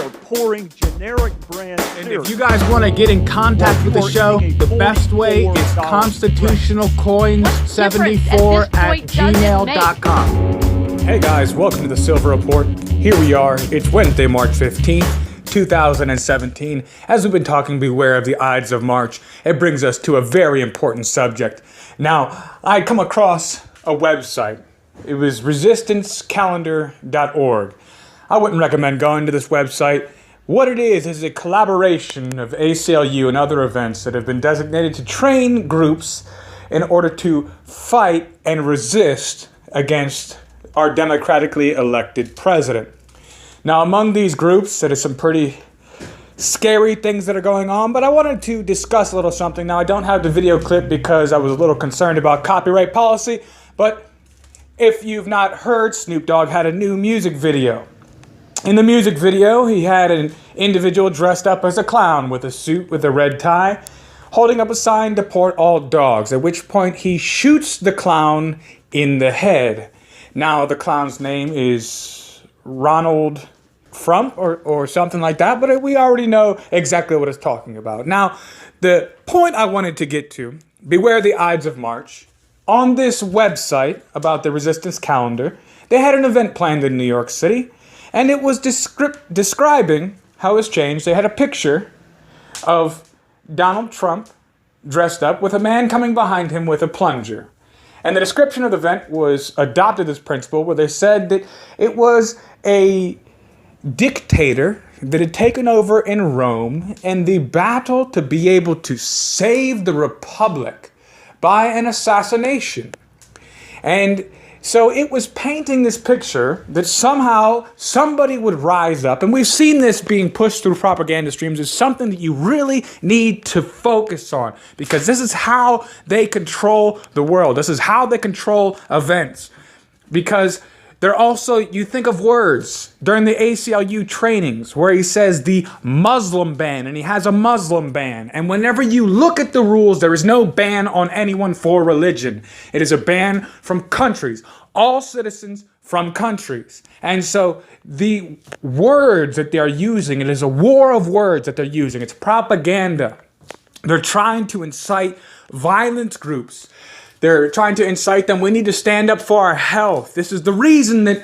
are pouring generic brand And syrup. if you guys want to get in contact with the show, the best way is constitutionalcoins74@gmail.com. Hey guys, welcome to the Silver Report. Here we are. It's Wednesday, March 15th, 2017. As we've been talking, beware of the Ides of March. It brings us to a very important subject. Now, I come across a website. It was resistancecalendar.org. I wouldn't recommend going to this website. What it is a collaboration of ACLU and other events that have been designated to train groups in order to fight and resist against our democratically elected president. Now, among these groups, there are some pretty scary things that are going on, but I wanted to discuss a little something. Now, I don't have the video clip because I was a little concerned about copyright policy, but if you've not heard, Snoop Dogg had a new music video. In the music video, he had an individual dressed up as a clown with a suit with a red tie, holding up a sign, "Deport all dogs," at which point he shoots the clown in the head. Now, the clown's name is Ronald Frump or something like that, but we already know exactly what it's talking about. Now, the point I wanted to get to, beware the Ides of March. On this website about the Resistance Calendar, they had an event planned in New York City, and it was describing how it's changed. They had a picture of Donald Trump dressed up with a man coming behind him with a plunger. And the description of the event was adopted this principle where they said that it was a dictator that had taken over in Rome and the battle to be able to save the republic by an assassination. And so it was painting this picture that somehow somebody would rise up, and we've seen this being pushed through propaganda streams as something that you really need to focus on, because this is how they control the world. This is how they control events. Because they're also, you think of words during the ACLU trainings where he says the Muslim ban, and he has a Muslim ban. And whenever you look at the rules, there is no ban on anyone for religion. It is a ban from countries, all citizens from countries. And so the words that they're using, it is a war of words that they're using. It's propaganda. They're trying to incite violent groups. They're trying to incite them. We need to stand up for our health. This is the reason that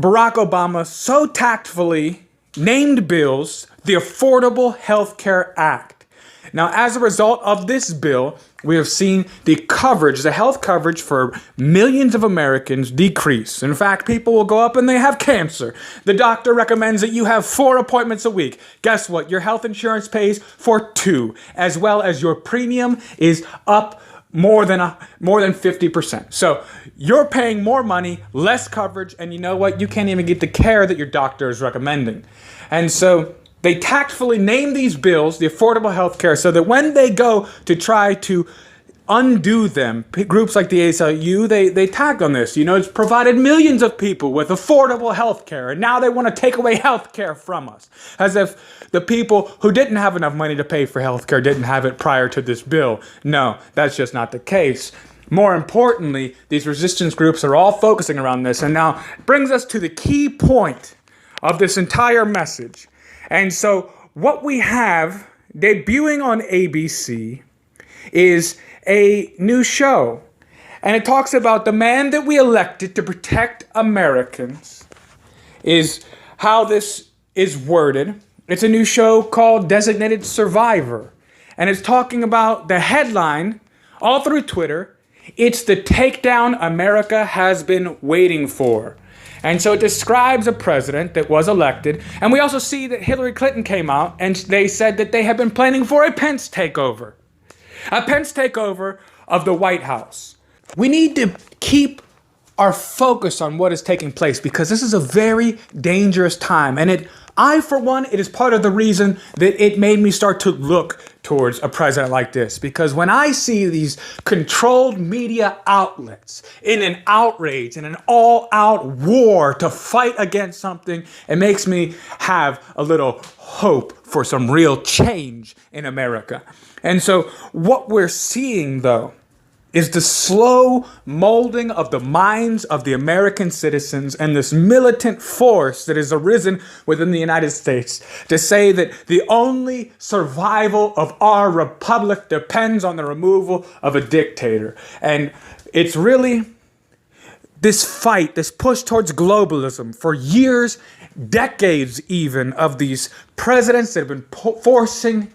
Barack Obama so tactfully named bills the Affordable Health Care Act. Now, as a result of this bill, we have seen the coverage, the health coverage for millions of Americans decrease. In fact, people will go up and they have cancer. The doctor recommends that you have 4 appointments a week. Guess what? Your health insurance pays for 2, as well as your premium is up more than 50%. So you're paying more money, less coverage, and you know what? You can't even get the care that your doctor is recommending. And so they tactfully name these bills the Affordable Health Care so that when they go to try to undo them, groups like the ACLU, they tag on this. You know, it's provided millions of people with affordable health care, and now they want to take away health care from us. As if the people who didn't have enough money to pay for health care didn't have it prior to this bill. No, that's just not the case. More importantly, these resistance groups are all focusing around this, and now it brings us to the key point of this entire message. And so what we have debuting on ABC is a new show, and it talks about the man that we elected to protect Americans, is how this is worded. It's a new show called Designated Survivor, and it's talking about the headline all through Twitter. It's the takedown America has been waiting for. And so it describes a president that was elected. And we also see that Hillary Clinton came out and they said that they have been planning for a Pence takeover. A Pence takeover of the White House. We need to keep our focus on what is taking place because this is a very dangerous time. And it is part of the reason that it made me start to look towards a president like this. Because when I see these controlled media outlets in an outrage, in an all-out war to fight against something, it makes me have a little hope for some real change in America. And so what we're seeing, though, is the slow molding of the minds of the American citizens and this militant force that has arisen within the United States to say that the only survival of our republic depends on the removal of a dictator. And it's really this fight, this push towards globalism for years, decades even, of these presidents that have been forcing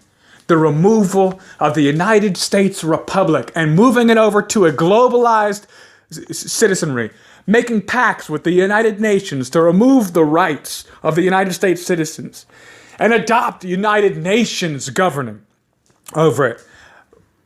the removal of the United States Republic and moving it over to a globalized citizenry, making pacts with the United Nations to remove the rights of the United States citizens and adopt United Nations governing over it.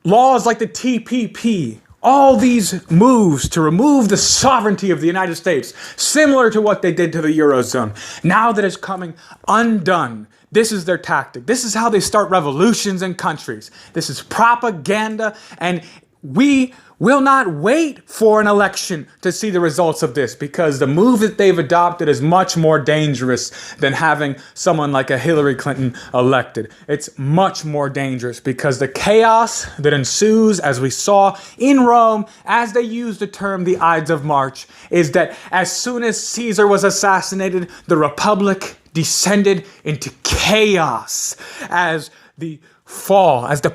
Laws like the TPP, all these moves to remove the sovereignty of the United States, similar to what they did to the Eurozone, now that it's coming undone. This is their tactic. This is how they start revolutions in countries. This is propaganda, and we will not wait for an election to see the results of this, because the move that they've adopted is much more dangerous than having someone like a Hillary Clinton elected. It's much more dangerous because the chaos that ensues, as we saw in Rome, as they used the term the Ides of March, is that as soon as Caesar was assassinated, the Republic descended into chaos as the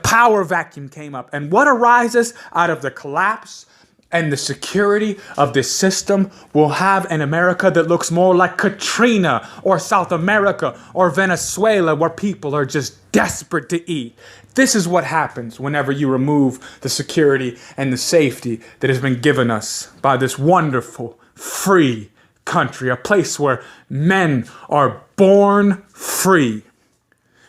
power vacuum came up. And what arises out of the collapse and the security of this system will have an America that looks more like Katrina or South America or Venezuela, where people are just desperate to eat. This is what happens whenever you remove the security and the safety that has been given us by this wonderful, free country, a place where men are born free.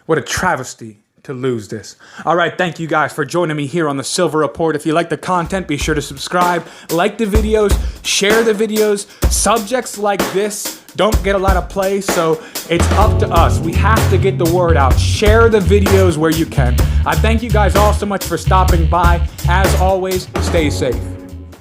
What a travesty to lose this. All right, thank you guys for joining me here on the Silver Report. If you like the content, be sure to subscribe, like the videos, share the videos. Subjects like this don't get a lot of play, so it's up to us. We have to get the word out. Share the videos where you can. I thank you guys all so much for stopping by. As always, stay safe.